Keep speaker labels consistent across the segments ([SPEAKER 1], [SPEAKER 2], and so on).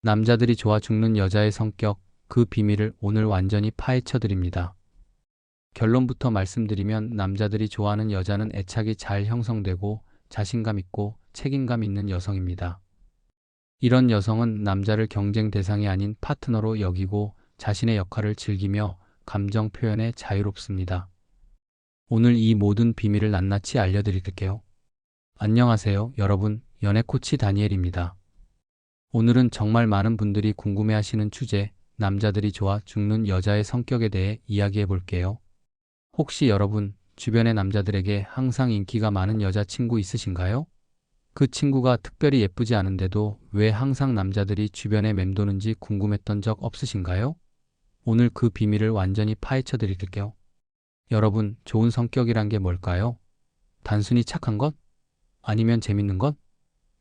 [SPEAKER 1] 남자들이 좋아 죽는 여자의 성격, 그 비밀을 오늘 완전히 파헤쳐 드립니다. 결론부터 말씀드리면 남자들이 좋아하는 여자는 애착이 잘 형성되고 자신감 있고 책임감 있는 여성입니다. 이런 여성은 남자를 경쟁 대상이 아닌 파트너로 여기고 자신의 역할을 즐기며 감정 표현에 자유롭습니다. 오늘 이 모든 비밀을 낱낱이 알려드릴게요. 안녕하세요, 여러분. 연애 코치 다니엘입니다. 오늘은 정말 많은 분들이 궁금해하시는 주제, 남자들이 좋아 죽는 여자의 성격에 대해 이야기해 볼게요. 혹시 여러분, 주변의 남자들에게 항상 인기가 많은 여자친구 있으신가요? 그 친구가 특별히 예쁘지 않은데도 왜 항상 남자들이 주변에 맴도는지 궁금했던 적 없으신가요? 오늘 그 비밀을 완전히 파헤쳐 드릴게요. 여러분, 좋은 성격이란 게 뭘까요? 단순히 착한 것? 아니면 재밌는 것?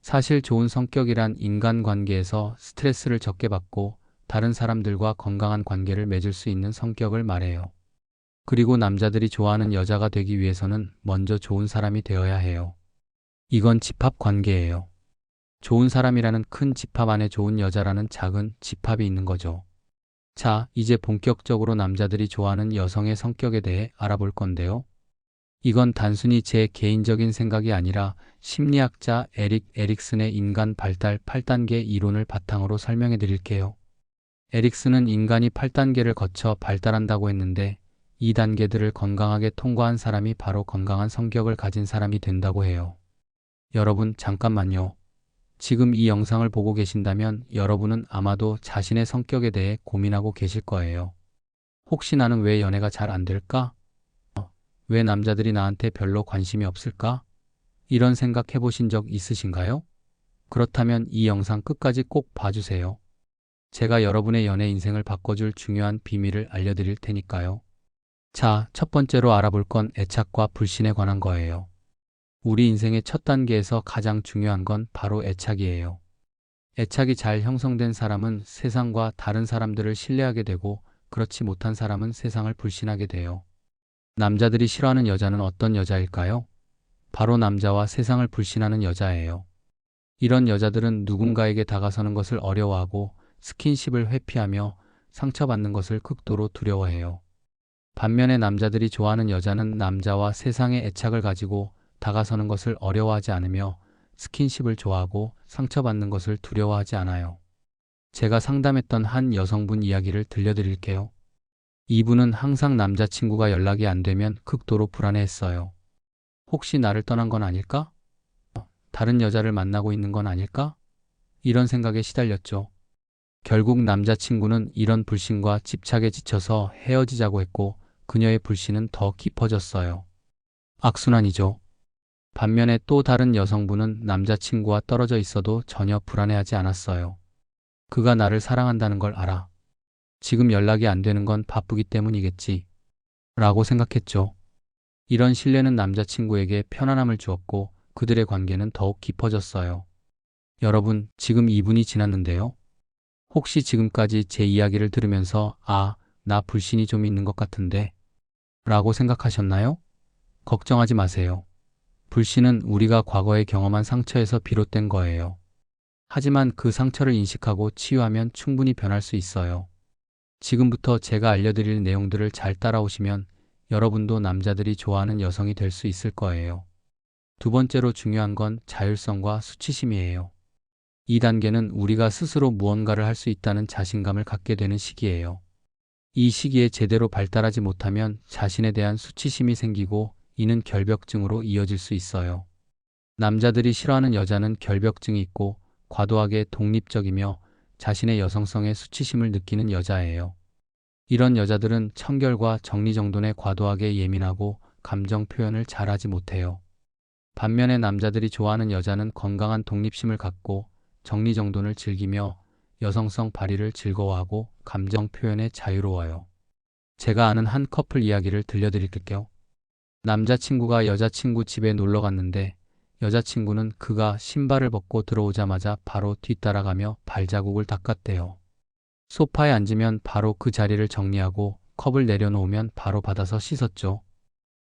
[SPEAKER 1] 사실 좋은 성격이란 인간관계에서 스트레스를 적게 받고 다른 사람들과 건강한 관계를 맺을 수 있는 성격을 말해요. 그리고 남자들이 좋아하는 여자가 되기 위해서는 먼저 좋은 사람이 되어야 해요. 이건 집합 관계예요. 좋은 사람이라는 큰 집합 안에 좋은 여자라는 작은 집합이 있는 거죠. 자, 이제 본격적으로 남자들이 좋아하는 여성의 성격에 대해 알아볼 건데요. 이건 단순히 제 개인적인 생각이 아니라 심리학자 에릭 에릭슨의 인간 발달 8단계 이론을 바탕으로 설명해 드릴게요. 에릭슨은 인간이 8단계를 거쳐 발달한다고 했는데 이 단계들을 건강하게 통과한 사람이 바로 건강한 성격을 가진 사람이 된다고 해요. 여러분, 잠깐만요. 지금 이 영상을 보고 계신다면 여러분은 아마도 자신의 성격에 대해 고민하고 계실 거예요. 혹시 나는 왜 연애가 잘 안 될까? 왜 남자들이 나한테 별로 관심이 없을까? 이런 생각 해보신 적 있으신가요? 그렇다면 이 영상 끝까지 꼭 봐주세요. 제가 여러분의 연애 인생을 바꿔줄 중요한 비밀을 알려드릴 테니까요. 자, 첫 번째로 알아볼 건 애착과 불신에 관한 거예요. 우리 인생의 첫 단계에서 가장 중요한 건 바로 애착이에요. 애착이 잘 형성된 사람은 세상과 다른 사람들을 신뢰하게 되고 그렇지 못한 사람은 세상을 불신하게 돼요. 남자들이 싫어하는 여자는 어떤 여자일까요? 바로 남자와 세상을 불신하는 여자예요. 이런 여자들은 누군가에게 다가서는 것을 어려워하고 스킨십을 회피하며 상처받는 것을 극도로 두려워해요. 반면에 남자들이 좋아하는 여자는 남자와 세상의 애착을 가지고 다가서는 것을 어려워하지 않으며 스킨십을 좋아하고 상처받는 것을 두려워하지 않아요. 제가 상담했던 한 여성분 이야기를 들려드릴게요. 이분은 항상 남자친구가 연락이 안 되면 극도로 불안해했어요. 혹시 나를 떠난 건 아닐까? 다른 여자를 만나고 있는 건 아닐까? 이런 생각에 시달렸죠. 결국 남자친구는 이런 불신과 집착에 지쳐서 헤어지자고 했고 그녀의 불신은 더 깊어졌어요. 악순환이죠. 반면에 또 다른 여성분은 남자친구와 떨어져 있어도 전혀 불안해하지 않았어요. 그가 나를 사랑한다는 걸 알아. 지금 연락이 안 되는 건 바쁘기 때문이겠지. 라고 생각했죠. 이런 신뢰는 남자친구에게 편안함을 주었고 그들의 관계는 더욱 깊어졌어요. 여러분, 지금 2분이 지났는데요. 혹시 지금까지 제 이야기를 들으면서 나 불신이 좀 있는 것 같은데 라고 생각하셨나요? 걱정하지 마세요. 불신은 우리가 과거에 경험한 상처에서 비롯된 거예요. 하지만 그 상처를 인식하고 치유하면 충분히 변할 수 있어요. 지금부터 제가 알려드릴 내용들을 잘 따라오시면 여러분도 남자들이 좋아하는 여성이 될 수 있을 거예요. 두 번째로 중요한 건 자율성과 수치심이에요. 이 단계는 우리가 스스로 무언가를 할 수 있다는 자신감을 갖게 되는 시기예요. 이 시기에 제대로 발달하지 못하면 자신에 대한 수치심이 생기고 이는 결벽증으로 이어질 수 있어요. 남자들이 싫어하는 여자는 결벽증이 있고 과도하게 독립적이며 자신의 여성성에 수치심을 느끼는 여자예요. 이런 여자들은 청결과 정리정돈에 과도하게 예민하고 감정 표현을 잘하지 못해요. 반면에 남자들이 좋아하는 여자는 건강한 독립심을 갖고 정리정돈을 즐기며 여성성 발휘를 즐거워하고 감정 표현에 자유로워요. 제가 아는 한 커플 이야기를 들려드릴게요. 남자친구가 여자친구 집에 놀러 갔는데 여자친구는 그가 신발을 벗고 들어오자마자 바로 뒤따라가며 발자국을 닦았대요. 소파에 앉으면 바로 그 자리를 정리하고 컵을 내려놓으면 바로 받아서 씻었죠.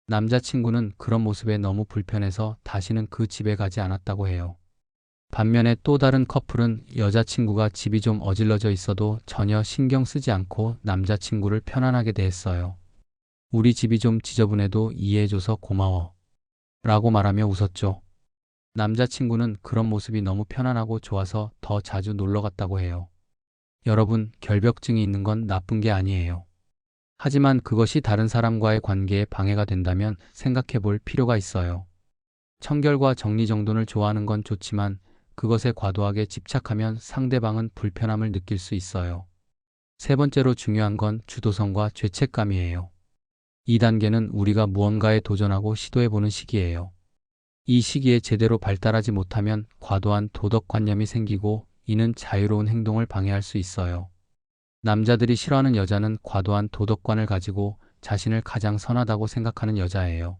[SPEAKER 1] 남자친구는 그런 모습에 너무 불편해서 다시는 그 집에 가지 않았다고 해요. 반면에 또 다른 커플은 여자친구가 집이 좀 어질러져 있어도 전혀 신경 쓰지 않고 남자친구를 편안하게 대했어요. 우리 집이 좀 지저분해도 이해해줘서 고마워. 라고 말하며 웃었죠. 남자친구는 그런 모습이 너무 편안하고 좋아서 더 자주 놀러 갔다고 해요. 여러분, 결벽증이 있는 건 나쁜 게 아니에요. 하지만 그것이 다른 사람과의 관계에 방해가 된다면 생각해 볼 필요가 있어요. 청결과 정리정돈을 좋아하는 건 좋지만 그것에 과도하게 집착하면 상대방은 불편함을 느낄 수 있어요. 세 번째로 중요한 건 주도성과 죄책감이에요. 이 단계는 우리가 무언가에 도전하고 시도해보는 시기예요. 이 시기에 제대로 발달하지 못하면 과도한 도덕관념이 생기고 이는 자유로운 행동을 방해할 수 있어요. 남자들이 싫어하는 여자는 과도한 도덕관을 가지고 자신을 가장 선하다고 생각하는 여자예요.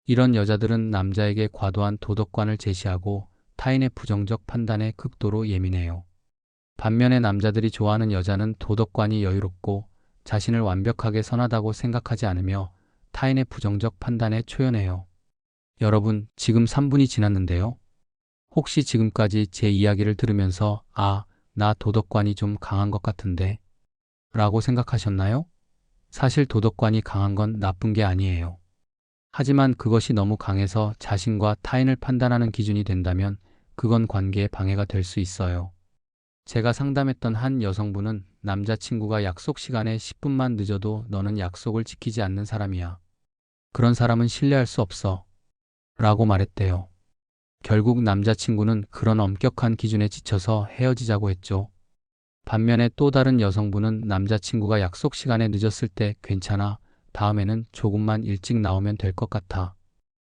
[SPEAKER 1] 이런 여자들은 남자에게 과도한 도덕관을 제시하고 타인의 부정적 판단에 극도로 예민해요. 반면에 남자들이 좋아하는 여자는 도덕관이 여유롭고 자신을 완벽하게 선하다고 생각하지 않으며 타인의 부정적 판단에 초연해요. 여러분, 지금 3분이 지났는데요. 혹시 지금까지 제 이야기를 들으면서 나 도덕관이 좀 강한 것 같은데 라고 생각하셨나요? 사실 도덕관이 강한 건 나쁜 게 아니에요. 하지만 그것이 너무 강해서 자신과 타인을 판단하는 기준이 된다면 그건 관계에 방해가 될 수 있어요. 제가 상담했던 한 여성분은 남자친구가 약속 시간에 10분만 늦어도 너는 약속을 지키지 않는 사람이야. 그런 사람은 신뢰할 수 없어. 라고 말했대요. 결국 남자친구는 그런 엄격한 기준에 지쳐서 헤어지자고 했죠. 반면에 또 다른 여성분은 남자친구가 약속 시간에 늦었을 때 괜찮아. 다음에는 조금만 일찍 나오면 될 것 같아.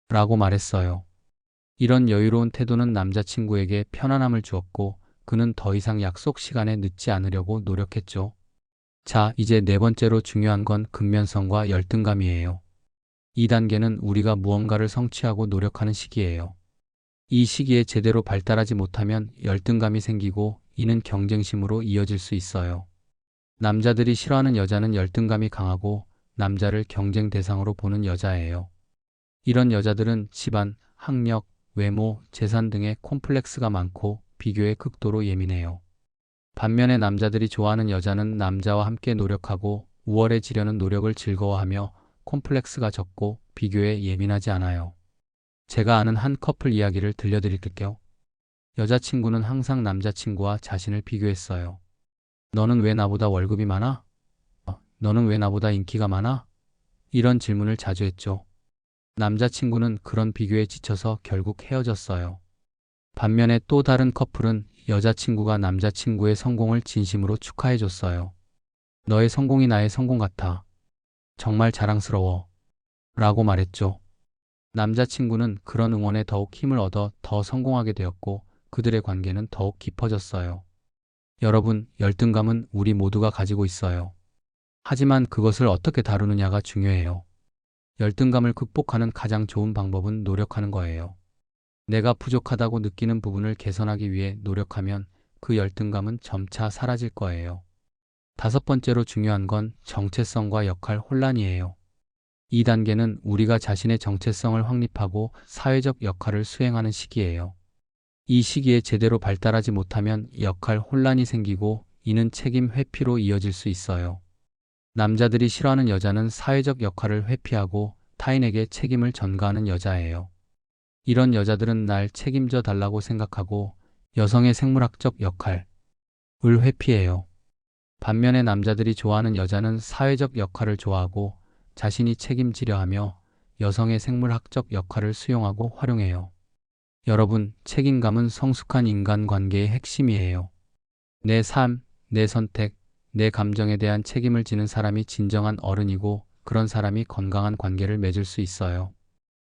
[SPEAKER 1] 라고 말했어요. 이런 여유로운 태도는 남자친구에게 편안함을 주었고 그는 더 이상 약속 시간에 늦지 않으려고 노력했죠. 자, 이제 네 번째로 중요한 건 근면성과 열등감이에요. 이 단계는 우리가 무언가를 성취하고 노력하는 시기예요. 이 시기에 제대로 발달하지 못하면 열등감이 생기고 이는 경쟁심으로 이어질 수 있어요. 남자들이 싫어하는 여자는 열등감이 강하고 남자를 경쟁 대상으로 보는 여자예요. 이런 여자들은 집안, 학력, 외모, 재산 등의 콤플렉스가 많고 비교에 극도로 예민해요. 반면에 남자들이 좋아하는 여자는 남자와 함께 노력하고 우월해지려는 노력을 즐거워하며 콤플렉스가 적고 비교에 예민하지 않아요. 제가 아는 한 커플 이야기를 들려드릴게요. 여자친구는 항상 남자친구와 자신을 비교했어요. 너는 왜 나보다 월급이 많아? 너는 왜 나보다 인기가 많아? 이런 질문을 자주 했죠. 남자친구는 그런 비교에 지쳐서 결국 헤어졌어요. 반면에 또 다른 커플은 여자친구가 남자친구의 성공을 진심으로 축하해줬어요. 너의 성공이 나의 성공 같아. 정말 자랑스러워. 라고 말했죠. 남자친구는 그런 응원에 더욱 힘을 얻어 더 성공하게 되었고 그들의 관계는 더욱 깊어졌어요. 여러분, 열등감은 우리 모두가 가지고 있어요. 하지만 그것을 어떻게 다루느냐가 중요해요. 열등감을 극복하는 가장 좋은 방법은 노력하는 거예요. 내가 부족하다고 느끼는 부분을 개선하기 위해 노력하면 그 열등감은 점차 사라질 거예요. 다섯 번째로 중요한 건 정체성과 역할 혼란이에요. 이 단계는 우리가 자신의 정체성을 확립하고 사회적 역할을 수행하는 시기예요. 이 시기에 제대로 발달하지 못하면 역할 혼란이 생기고 이는 책임 회피로 이어질 수 있어요. 남자들이 싫어하는 여자는 사회적 역할을 회피하고 타인에게 책임을 전가하는 여자예요. 이런 여자들은 날 책임져 달라고 생각하고 여성의 생물학적 역할을 회피해요. 반면에 남자들이 좋아하는 여자는 사회적 역할을 좋아하고 자신이 책임지려 하며 여성의 생물학적 역할을 수용하고 활용해요. 여러분, 책임감은 성숙한 인간관계의 핵심이에요. 내 삶, 내 선택, 내 감정에 대한 책임을 지는 사람이 진정한 어른이고 그런 사람이 건강한 관계를 맺을 수 있어요.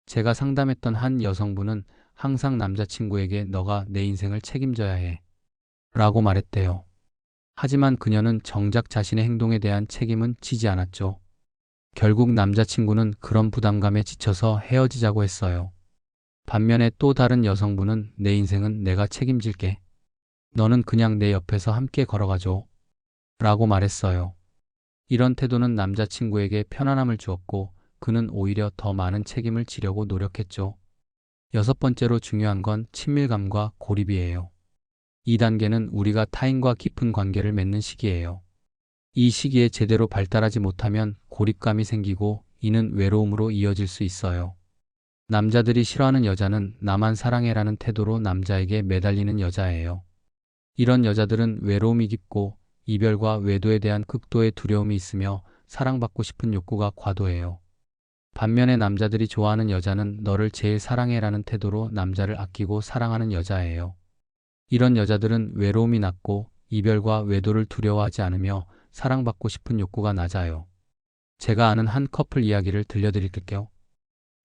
[SPEAKER 1] 제가 상담했던 한 여성분은 항상 남자친구에게 너가 내 인생을 책임져야 해 라고 말했대요. 하지만 그녀는 정작 자신의 행동에 대한 책임은 지지 않았죠. 결국 남자친구는 그런 부담감에 지쳐서 헤어지자고 했어요. 반면에 또 다른 여성분은 내 인생은 내가 책임질게. 너는 그냥 내 옆에서 함께 걸어가줘. 라고 말했어요. 이런 태도는 남자친구에게 편안함을 주었고 그는 오히려 더 많은 책임을 지려고 노력했죠. 여섯 번째로 중요한 건 친밀감과 고립이에요. 이 단계는 우리가 타인과 깊은 관계를 맺는 시기예요. 이 시기에 제대로 발달하지 못하면 고립감이 생기고 이는 외로움으로 이어질 수 있어요. 남자들이 싫어하는 여자는 나만 사랑해라는 태도로 남자에게 매달리는 여자예요. 이런 여자들은 외로움이 깊고 이별과 외도에 대한 극도의 두려움이 있으며 사랑받고 싶은 욕구가 과도해요. 반면에 남자들이 좋아하는 여자는 너를 제일 사랑해라는 태도로 남자를 아끼고 사랑하는 여자예요. 이런 여자들은 외로움이 낮고 이별과 외도를 두려워하지 않으며 사랑받고 싶은 욕구가 낮아요. 제가 아는 한 커플 이야기를 들려드릴게요.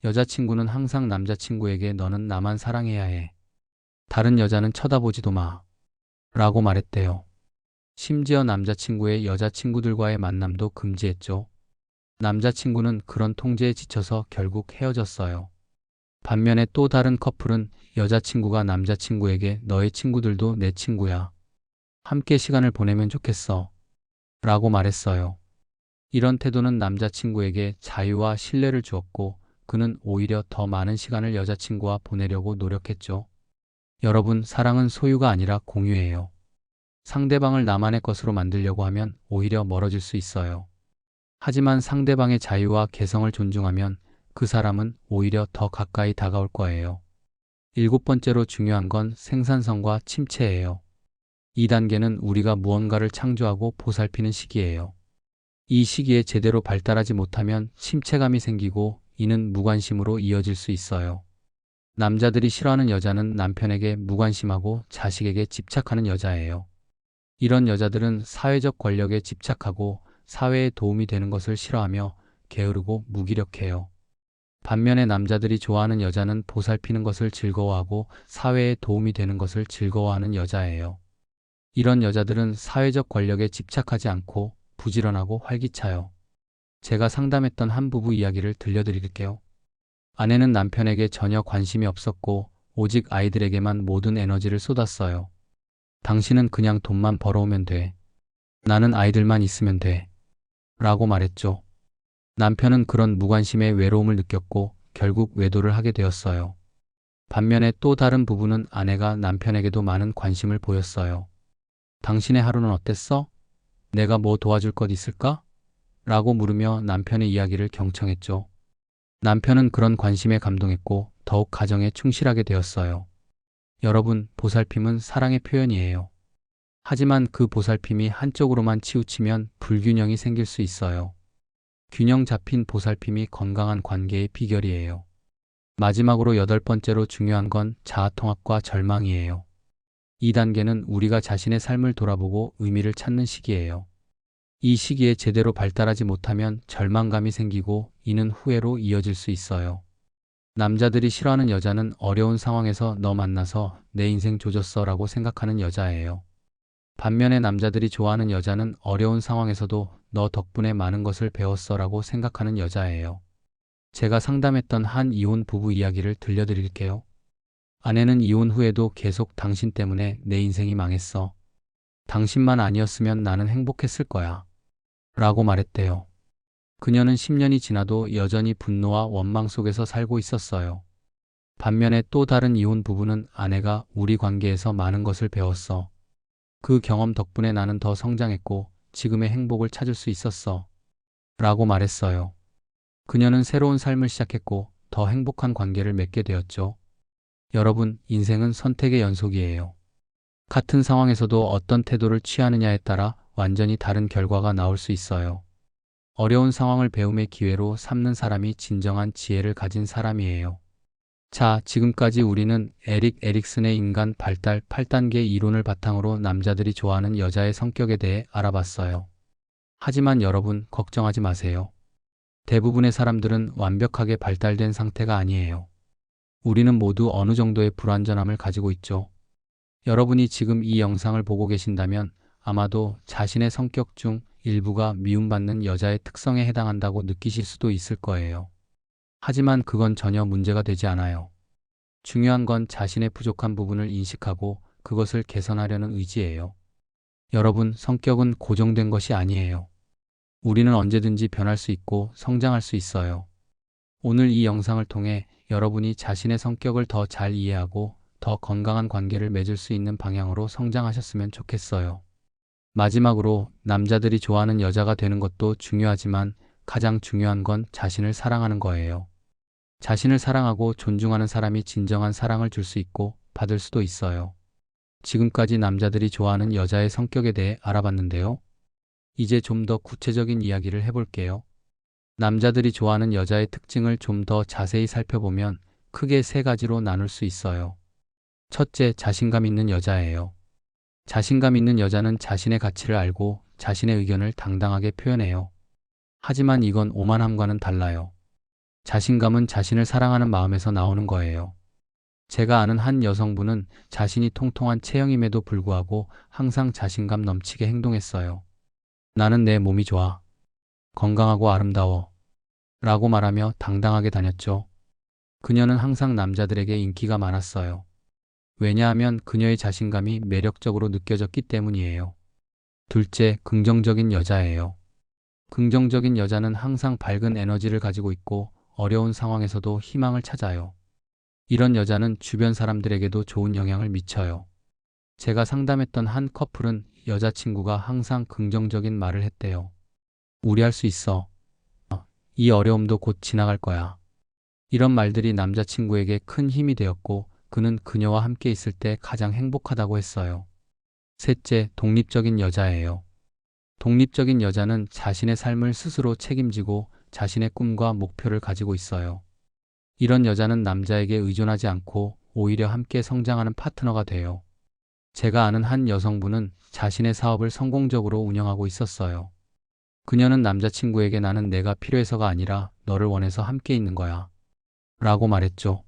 [SPEAKER 1] 여자친구는 항상 남자친구에게 너는 나만 사랑해야 해. 다른 여자는 쳐다보지도 마. 라고 말했대요. 심지어 남자친구의 여자친구들과의 만남도 금지했죠. 남자친구는 그런 통제에 지쳐서 결국 헤어졌어요. 반면에 또 다른 커플은 여자친구가 남자친구에게 너의 친구들도 내 친구야. 함께 시간을 보내면 좋겠어. 라고 말했어요. 이런 태도는 남자친구에게 자유와 신뢰를 주었고 그는 오히려 더 많은 시간을 여자친구와 보내려고 노력했죠. 여러분, 사랑은 소유가 아니라 공유예요. 상대방을 나만의 것으로 만들려고 하면 오히려 멀어질 수 있어요. 하지만 상대방의 자유와 개성을 존중하면 그 사람은 오히려 더 가까이 다가올 거예요. 일곱 번째로 중요한 건 생산성과 침체예요. 이 단계는 우리가 무언가를 창조하고 보살피는 시기예요. 이 시기에 제대로 발달하지 못하면 침체감이 생기고 이는 무관심으로 이어질 수 있어요. 남자들이 싫어하는 여자는 남편에게 무관심하고 자식에게 집착하는 여자예요. 이런 여자들은 사회적 권력에 집착하고 사회에 도움이 되는 것을 싫어하며 게으르고 무기력해요. 반면에 남자들이 좋아하는 여자는 보살피는 것을 즐거워하고 사회에 도움이 되는 것을 즐거워하는 여자예요. 이런 여자들은 사회적 권력에 집착하지 않고 부지런하고 활기차요. 제가 상담했던 한 부부 이야기를 들려드릴게요. 아내는 남편에게 전혀 관심이 없었고 오직 아이들에게만 모든 에너지를 쏟았어요. 당신은 그냥 돈만 벌어오면 돼. 나는 아이들만 있으면 돼. 라고 말했죠. 남편은 그런 무관심에 외로움을 느꼈고 결국 외도를 하게 되었어요. 반면에 또 다른 부부는 아내가 남편에게도 많은 관심을 보였어요. 당신의 하루는 어땠어? 내가 뭐 도와줄 것 있을까? 라고 물으며 남편의 이야기를 경청했죠. 남편은 그런 관심에 감동했고 더욱 가정에 충실하게 되었어요. 여러분, 보살핌은 사랑의 표현이에요. 하지만 그 보살핌이 한쪽으로만 치우치면 불균형이 생길 수 있어요. 균형 잡힌 보살핌이 건강한 관계의 비결이에요. 마지막으로 여덟 번째로 중요한 건 자아통합과 절망이에요. 이 단계는 우리가 자신의 삶을 돌아보고 의미를 찾는 시기예요. 이 시기에 제대로 발달하지 못하면 절망감이 생기고 이는 후회로 이어질 수 있어요. 남자들이 싫어하는 여자는 어려운 상황에서 너 만나서 내 인생 조졌어 라고 생각하는 여자예요. 반면에 남자들이 좋아하는 여자는 어려운 상황에서도 너 덕분에 많은 것을 배웠어 라고 생각하는 여자예요. 제가 상담했던 한 이혼 부부 이야기를 들려드릴게요. 아내는 이혼 후에도 계속 당신 때문에 내 인생이 망했어. 당신만 아니었으면 나는 행복했을 거야. 라고 말했대요. 그녀는 10년이 지나도 여전히 분노와 원망 속에서 살고 있었어요. 반면에 또 다른 이혼 부부는 아내가 우리 관계에서 많은 것을 배웠어. 그 경험 덕분에 나는 더 성장했고 지금의 행복을 찾을 수 있었어. 라고 말했어요. 그녀는 새로운 삶을 시작했고 더 행복한 관계를 맺게 되었죠. 여러분, 인생은 선택의 연속이에요. 같은 상황에서도 어떤 태도를 취하느냐에 따라 완전히 다른 결과가 나올 수 있어요. 어려운 상황을 배움의 기회로 삼는 사람이 진정한 지혜를 가진 사람이에요. 자, 지금까지 우리는 에릭 에릭슨의 인간 발달 8단계 이론을 바탕으로 남자들이 좋아하는 여자의 성격에 대해 알아봤어요. 하지만 여러분, 걱정하지 마세요. 대부분의 사람들은 완벽하게 발달된 상태가 아니에요. 우리는 모두 어느 정도의 불완전함을 가지고 있죠. 여러분이 지금 이 영상을 보고 계신다면 아마도 자신의 성격 중 일부가 미움받는 여자의 특성에 해당한다고 느끼실 수도 있을 거예요. 하지만 그건 전혀 문제가 되지 않아요. 중요한 건 자신의 부족한 부분을 인식하고 그것을 개선하려는 의지예요. 여러분, 성격은 고정된 것이 아니에요. 우리는 언제든지 변할 수 있고 성장할 수 있어요. 오늘 이 영상을 통해 여러분이 자신의 성격을 더 잘 이해하고 더 건강한 관계를 맺을 수 있는 방향으로 성장하셨으면 좋겠어요. 마지막으로 남자들이 좋아하는 여자가 되는 것도 중요하지만 가장 중요한 건 자신을 사랑하는 거예요. 자신을 사랑하고 존중하는 사람이 진정한 사랑을 줄 수 있고 받을 수도 있어요. 지금까지 남자들이 좋아하는 여자의 성격에 대해 알아봤는데요. 이제 좀 더 구체적인 이야기를 해볼게요. 남자들이 좋아하는 여자의 특징을 좀 더 자세히 살펴보면 크게 세 가지로 나눌 수 있어요. 첫째, 자신감 있는 여자예요. 자신감 있는 여자는 자신의 가치를 알고 자신의 의견을 당당하게 표현해요. 하지만 이건 오만함과는 달라요. 자신감은 자신을 사랑하는 마음에서 나오는 거예요. 제가 아는 한 여성분은 자신이 통통한 체형임에도 불구하고 항상 자신감 넘치게 행동했어요. 나는 내 몸이 좋아. 건강하고 아름다워. 라고 말하며 당당하게 다녔죠. 그녀는 항상 남자들에게 인기가 많았어요. 왜냐하면 그녀의 자신감이 매력적으로 느껴졌기 때문이에요. 둘째, 긍정적인 여자예요. 긍정적인 여자는 항상 밝은 에너지를 가지고 있고 어려운 상황에서도 희망을 찾아요. 이런 여자는 주변 사람들에게도 좋은 영향을 미쳐요. 제가 상담했던 한 커플은 여자친구가 항상 긍정적인 말을 했대요. 우리 할 수 있어. 이 어려움도 곧 지나갈 거야. 이런 말들이 남자친구에게 큰 힘이 되었고 그는 그녀와 함께 있을 때 가장 행복하다고 했어요. 셋째, 독립적인 여자예요. 독립적인 여자는 자신의 삶을 스스로 책임지고 자신의 꿈과 목표를 가지고 있어요. 이런 여자는 남자에게 의존하지 않고 오히려 함께 성장하는 파트너가 돼요. 제가 아는 한 여성분은 자신의 사업을 성공적으로 운영하고 있었어요. 그녀는 남자친구에게 나는 내가 필요해서가 아니라 너를 원해서 함께 있는 거야. 라고 말했죠.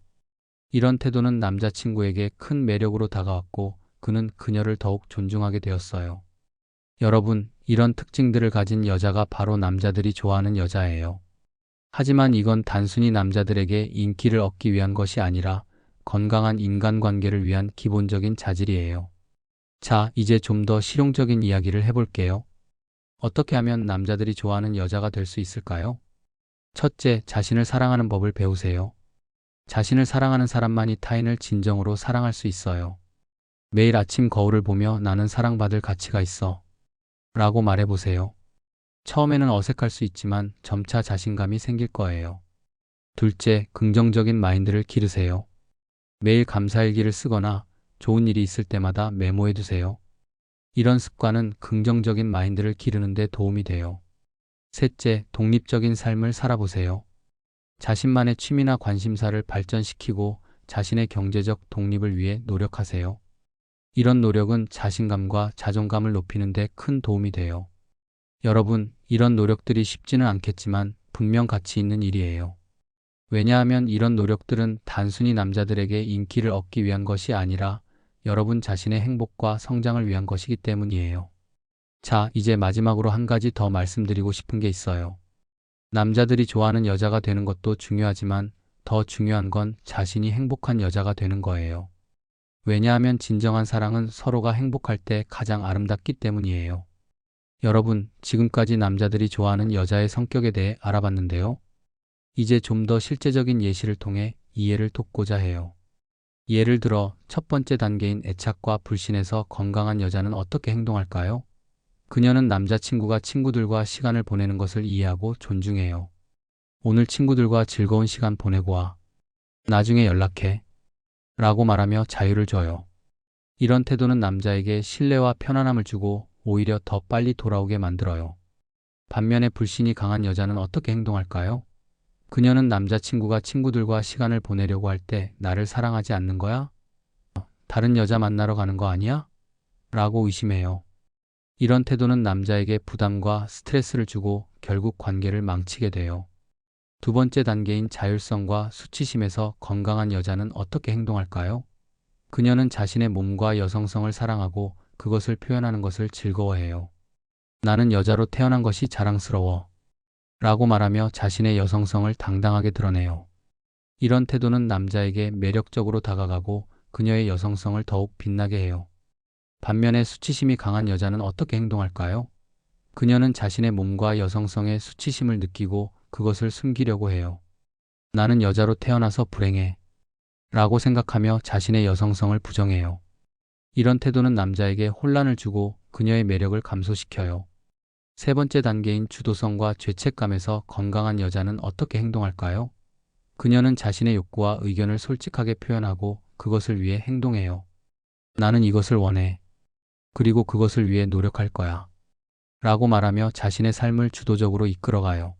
[SPEAKER 1] 이런 태도는 남자친구에게 큰 매력으로 다가왔고 그는 그녀를 더욱 존중하게 되었어요. 여러분, 이런 특징들을 가진 여자가 바로 남자들이 좋아하는 여자예요. 하지만 이건 단순히 남자들에게 인기를 얻기 위한 것이 아니라 건강한 인간관계를 위한 기본적인 자질이에요. 자, 이제 좀 더 실용적인 이야기를 해볼게요. 어떻게 하면 남자들이 좋아하는 여자가 될 수 있을까요? 첫째, 자신을 사랑하는 법을 배우세요. 자신을 사랑하는 사람만이 타인을 진정으로 사랑할 수 있어요. 매일 아침 거울을 보며 나는 사랑받을 가치가 있어. 라고 말해보세요. 처음에는 어색할 수 있지만 점차 자신감이 생길 거예요. 둘째, 긍정적인 마인드를 기르세요. 매일 감사일기를 쓰거나 좋은 일이 있을 때마다 메모해두세요. 이런 습관은 긍정적인 마인드를 기르는 데 도움이 돼요. 셋째, 독립적인 삶을 살아보세요. 자신만의 취미나 관심사를 발전시키고 자신의 경제적 독립을 위해 노력하세요. 이런 노력은 자신감과 자존감을 높이는 데 큰 도움이 돼요. 여러분, 이런 노력들이 쉽지는 않겠지만 분명 가치 있는 일이에요. 왜냐하면 이런 노력들은 단순히 남자들에게 인기를 얻기 위한 것이 아니라 여러분 자신의 행복과 성장을 위한 것이기 때문이에요. 자, 이제 마지막으로 한 가지 더 말씀드리고 싶은 게 있어요. 남자들이 좋아하는 여자가 되는 것도 중요하지만 더 중요한 건 자신이 행복한 여자가 되는 거예요. 왜냐하면 진정한 사랑은 서로가 행복할 때 가장 아름답기 때문이에요. 여러분, 지금까지 남자들이 좋아하는 여자의 성격에 대해 알아봤는데요. 이제 좀 더 실제적인 예시를 통해 이해를 돕고자 해요. 예를 들어 첫 번째 단계인 애착과 불신에서 건강한 여자는 어떻게 행동할까요? 그녀는 남자친구가 친구들과 시간을 보내는 것을 이해하고 존중해요. 오늘 친구들과 즐거운 시간 보내고 와. 나중에 연락해. 라고 말하며 자유를 줘요. 이런 태도는 남자에게 신뢰와 편안함을 주고 오히려 더 빨리 돌아오게 만들어요. 반면에 불신이 강한 여자는 어떻게 행동할까요? 그녀는 남자친구가 친구들과 시간을 보내려고 할 때 나를 사랑하지 않는 거야? 다른 여자 만나러 가는 거 아니야? 라고 의심해요. 이런 태도는 남자에게 부담과 스트레스를 주고 결국 관계를 망치게 돼요. 두 번째 단계인 자율성과 수치심에서 건강한 여자는 어떻게 행동할까요? 그녀는 자신의 몸과 여성성을 사랑하고 그것을 표현하는 것을 즐거워해요. 나는 여자로 태어난 것이 자랑스러워. 라고 말하며 자신의 여성성을 당당하게 드러내요. 이런 태도는 남자에게 매력적으로 다가가고 그녀의 여성성을 더욱 빛나게 해요. 반면에 수치심이 강한 여자는 어떻게 행동할까요? 그녀는 자신의 몸과 여성성에 수치심을 느끼고 그것을 숨기려고 해요. 나는 여자로 태어나서 불행해. 라고 생각하며 자신의 여성성을 부정해요. 이런 태도는 남자에게 혼란을 주고 그녀의 매력을 감소시켜요. 세 번째 단계인 주도성과 죄책감에서 건강한 여자는 어떻게 행동할까요? 그녀는 자신의 욕구와 의견을 솔직하게 표현하고 그것을 위해 행동해요. 나는 이것을 원해. 그리고 그것을 위해 노력할 거야. 라고 말하며 자신의 삶을 주도적으로 이끌어가요.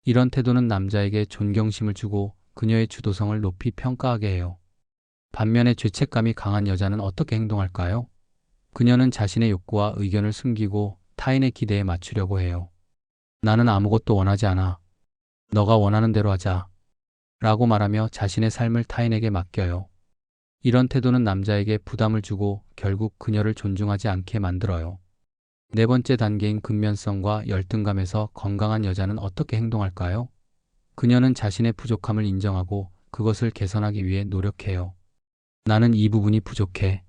[SPEAKER 1] 이런 태도는 남자에게 존경심을 주고 그녀의 주도성을 높이 평가하게 해요. 반면에 죄책감이 강한 여자는 어떻게 행동할까요? 그녀는 자신의 욕구와 의견을 숨기고 타인의 기대에 맞추려고 해요. 나는 아무것도 원하지 않아. 너가 원하는 대로 하자. 라고 말하며 자신의 삶을 타인에게 맡겨요. 이런 태도는 남자에게 부담을 주고 결국 그녀를 존중하지 않게 만들어요. 네 번째 단계인 근면성과 열등감에서 건강한 여자는 어떻게 행동할까요? 그녀는 자신의 부족함을 인정하고 그것을 개선하기 위해 노력해요. 나는 이 부분이 부족해.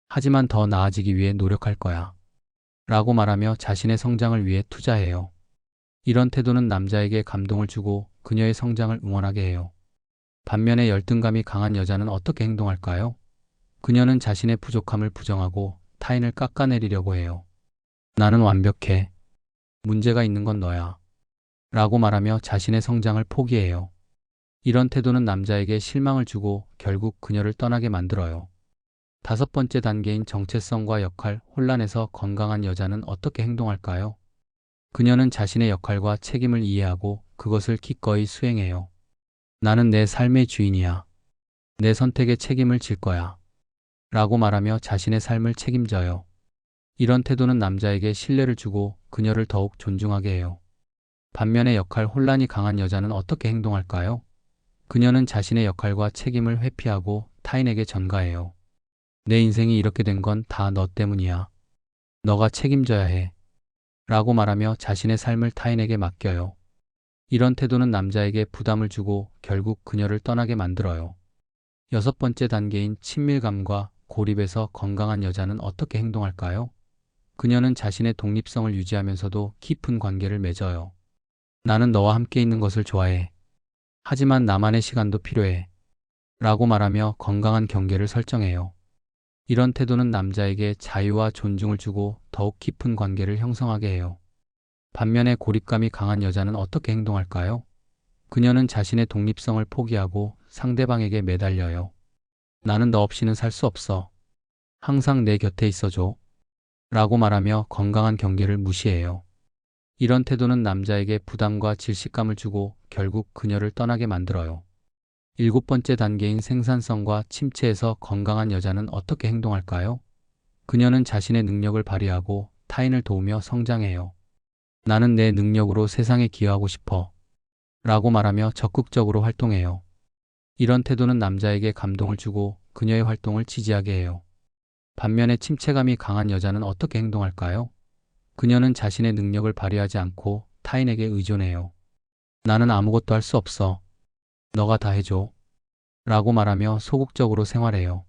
[SPEAKER 1] 하지만 더 나아지기 위해 노력할 거야. 라고 말하며 자신의 성장을 위해 투자해요. 이런 태도는 남자에게 감동을 주고 그녀의 성장을 응원하게 해요. 반면에 열등감이 강한 여자는 어떻게 행동할까요? 그녀는 자신의 부족함을 부정하고 타인을 깎아내리려고 해요. 나는 완벽해. 문제가 있는 건 너야. 라고 말하며 자신의 성장을 포기해요. 이런 태도는 남자에게 실망을 주고 결국 그녀를 떠나게 만들어요. 다섯 번째 단계인 정체성과 역할 혼란에서 건강한 여자는 어떻게 행동할까요? 그녀는 자신의 역할과 책임을 이해하고 그것을 기꺼이 수행해요. 나는 내 삶의 주인이야. 내 선택에 책임을 질 거야. 라고 말하며 자신의 삶을 책임져요. 이런 태도는 남자에게 신뢰를 주고 그녀를 더욱 존중하게 해요. 반면에 역할 혼란이 강한 여자는 어떻게 행동할까요? 그녀는 자신의 역할과 책임을 회피하고 타인에게 전가해요. 내 인생이 이렇게 된 건 다 너 때문이야. 너가 책임져야 해. 라고 말하며 자신의 삶을 타인에게 맡겨요. 이런 태도는 남자에게 부담을 주고 결국 그녀를 떠나게 만들어요. 여섯 번째 단계인 친밀감과 고립에서 건강한 여자는 어떻게 행동할까요? 그녀는 자신의 독립성을 유지하면서도 깊은 관계를 맺어요. 나는 너와 함께 있는 것을 좋아해. 하지만 나만의 시간도 필요해. 라고 말하며 건강한 경계를 설정해요. 이런 태도는 남자에게 자유와 존중을 주고 더욱 깊은 관계를 형성하게 해요. 반면에 고립감이 강한 여자는 어떻게 행동할까요? 그녀는 자신의 독립성을 포기하고 상대방에게 매달려요. 나는 너 없이는 살 수 없어. 항상 내 곁에 있어줘. 라고 말하며 건강한 경계를 무시해요. 이런 태도는 남자에게 부담과 질식감을 주고 결국 그녀를 떠나게 만들어요. 일곱 번째 단계인 생산성과 침체에서 건강한 여자는 어떻게 행동할까요? 그녀는 자신의 능력을 발휘하고 타인을 도우며 성장해요. 나는 내 능력으로 세상에 기여하고 싶어. 라고 말하며 적극적으로 활동해요. 이런 태도는 남자에게 감동을 주고 그녀의 활동을 지지하게 해요. 반면에 침체감이 강한 여자는 어떻게 행동할까요? 그녀는 자신의 능력을 발휘하지 않고 타인에게 의존해요. 나는 아무것도 할 수 없어. 너가 다 해줘. 라고 말하며 소극적으로 생활해요.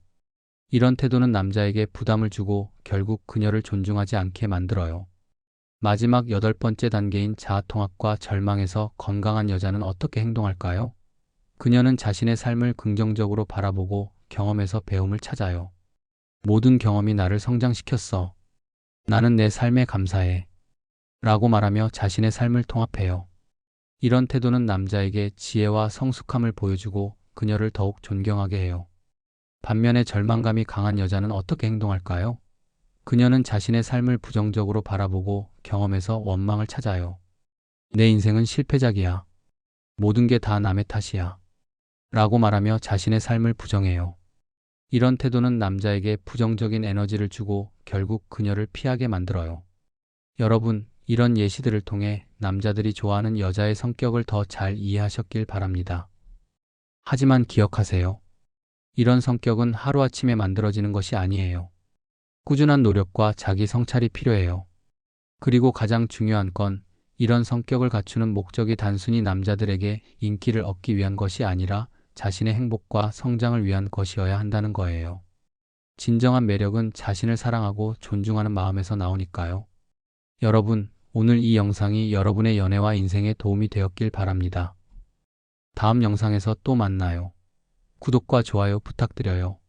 [SPEAKER 1] 이런 태도는 남자에게 부담을 주고 결국 그녀를 존중하지 않게 만들어요. 마지막 여덟 번째 단계인 자아통합과 절망에서 건강한 여자는 어떻게 행동할까요? 그녀는 자신의 삶을 긍정적으로 바라보고 경험에서 배움을 찾아요. 모든 경험이 나를 성장시켰어. 나는 내 삶에 감사해. 라고 말하며 자신의 삶을 통합해요. 이런 태도는 남자에게 지혜와 성숙함을 보여주고 그녀를 더욱 존경하게 해요. 반면에 절망감이 강한 여자는 어떻게 행동할까요? 그녀는 자신의 삶을 부정적으로 바라보고 경험에서 원망을 찾아요. 내 인생은 실패작이야. 모든 게 다 남의 탓이야. 라고 말하며 자신의 삶을 부정해요. 이런 태도는 남자에게 부정적인 에너지를 주고 결국 그녀를 피하게 만들어요. 여러분, 이런 예시들을 통해 남자들이 좋아하는 여자의 성격을 더 잘 이해하셨길 바랍니다. 하지만 기억하세요. 이런 성격은 하루아침에 만들어지는 것이 아니에요. 꾸준한 노력과 자기 성찰이 필요해요. 그리고 가장 중요한 건 이런 성격을 갖추는 목적이 단순히 남자들에게 인기를 얻기 위한 것이 아니라 자신의 행복과 성장을 위한 것이어야 한다는 거예요. 진정한 매력은 자신을 사랑하고 존중하는 마음에서 나오니까요. 여러분, 오늘 이 영상이 여러분의 연애와 인생에 도움이 되었길 바랍니다. 다음 영상에서 또 만나요. 구독과 좋아요 부탁드려요.